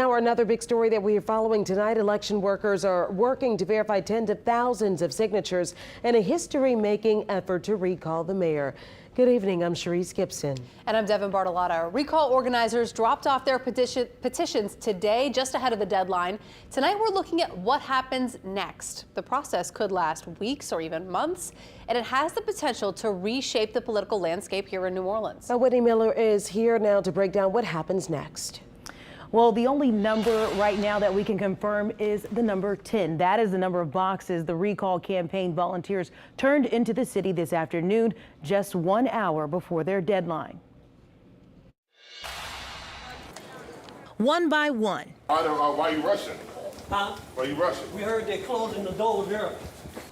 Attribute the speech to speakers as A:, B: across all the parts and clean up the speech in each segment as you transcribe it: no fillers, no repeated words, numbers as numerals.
A: Now, another big story that we are following tonight, election workers are working to verify tens of thousands of signatures in a history-making effort to recall the mayor. Good evening, I'm Sharice Gibson.
B: And I'm Devin Bartolotta. Recall organizers dropped off their petitions today, just ahead of the deadline. Tonight, we're looking at what happens next. The process could last weeks or even months, and it has the potential to reshape the political landscape here in New Orleans.
A: So Whitney Miller is here now to break down what happens next.
C: Well, the only number right now that we can confirm is the number 10. That is the number of boxes the recall campaign volunteers turned into the city this afternoon, just 1 hour before their deadline. One by one.
D: Why are you rushing?
E: Huh?
D: Why are you rushing?
E: We heard they closing the doors here.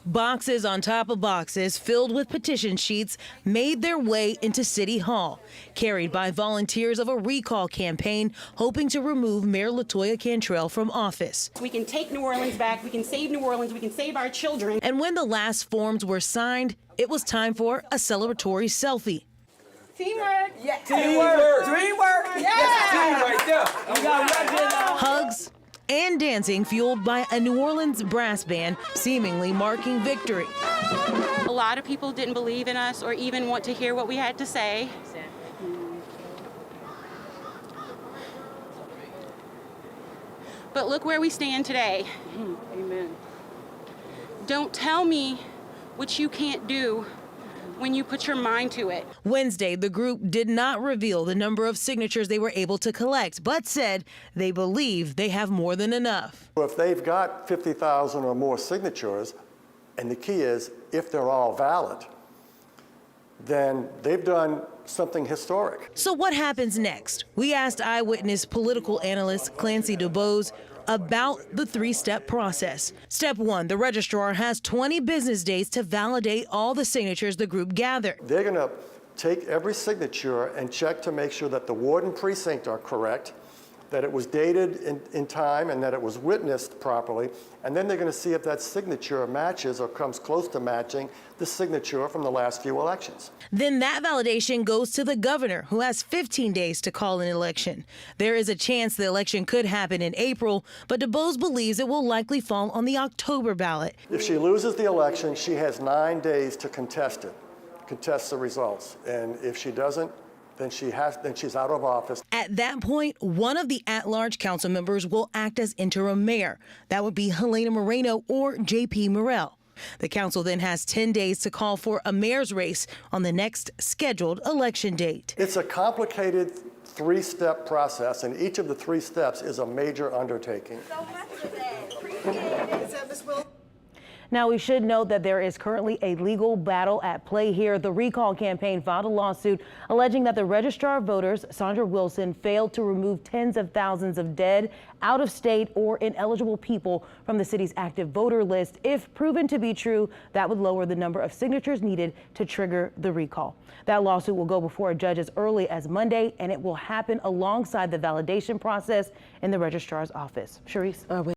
C: Boxes on top of boxes filled with petition sheets made their way into City Hall, carried by volunteers of a recall campaign hoping to remove Mayor Cantrell from office.
F: We can take New Orleans back, we can save New Orleans, we can save our children.
C: And when the last forms were signed, it was time for a celebratory selfie.
F: Teamwork!
E: Yeah. Teamwork! Teamwork!
F: Yeah!
E: Team right there. We got
C: Hugs and dancing fueled by a New Orleans brass band seemingly marking victory.
F: A lot of people didn't believe in us or even want to hear what we had to say. But look where we stand today. Amen. Don't tell me what you can't do when you put your mind to it.
C: Wednesday, the group did not reveal the number of signatures they were able to collect, but said they believe they have more than enough.
G: If they've got 50,000 or more signatures, and the key is if they're all valid, then they've done something historic.
C: So what happens next? We asked eyewitness political analyst Clancy DuBose about the three-step process. Step one, the registrar has 20 business days to validate all the signatures the group gathered.
G: They're going to take every signature and check to make sure that the ward and precinct are correct, that it was dated in time and that it was witnessed properly, and then they're going to see if that signature matches or comes close to matching the signature from the last few elections.
C: Then that validation goes to the governor, who has 15 days to call an election. There is a chance the election could happen in April, but DuBose believes it will likely fall on the October ballot.
G: If she loses the election, she has 9 days to contest the results, and if she doesn't, then she's out of office.
C: At that point, one of the at-large council members will act as interim mayor. That would be Helena Moreno or J.P. Morrell. The council then has 10 days to call for a mayor's race on the next scheduled election date.
G: It's a complicated three-step process, and each of the 3 steps is a major undertaking.
H: So much today. Appreciate it. So, Ms. Wilson.
C: Now, we should note that there is currently a legal battle at play here. The recall campaign filed a lawsuit alleging that the registrar of voters, Sandra Wilson, failed to remove tens of thousands of dead, out-of-state, or ineligible people from the city's active voter list. If proven to be true, that would lower the number of signatures needed to trigger the recall. That lawsuit will go before a judge as early as Monday, and it will happen alongside the validation process in the registrar's office. Sharice?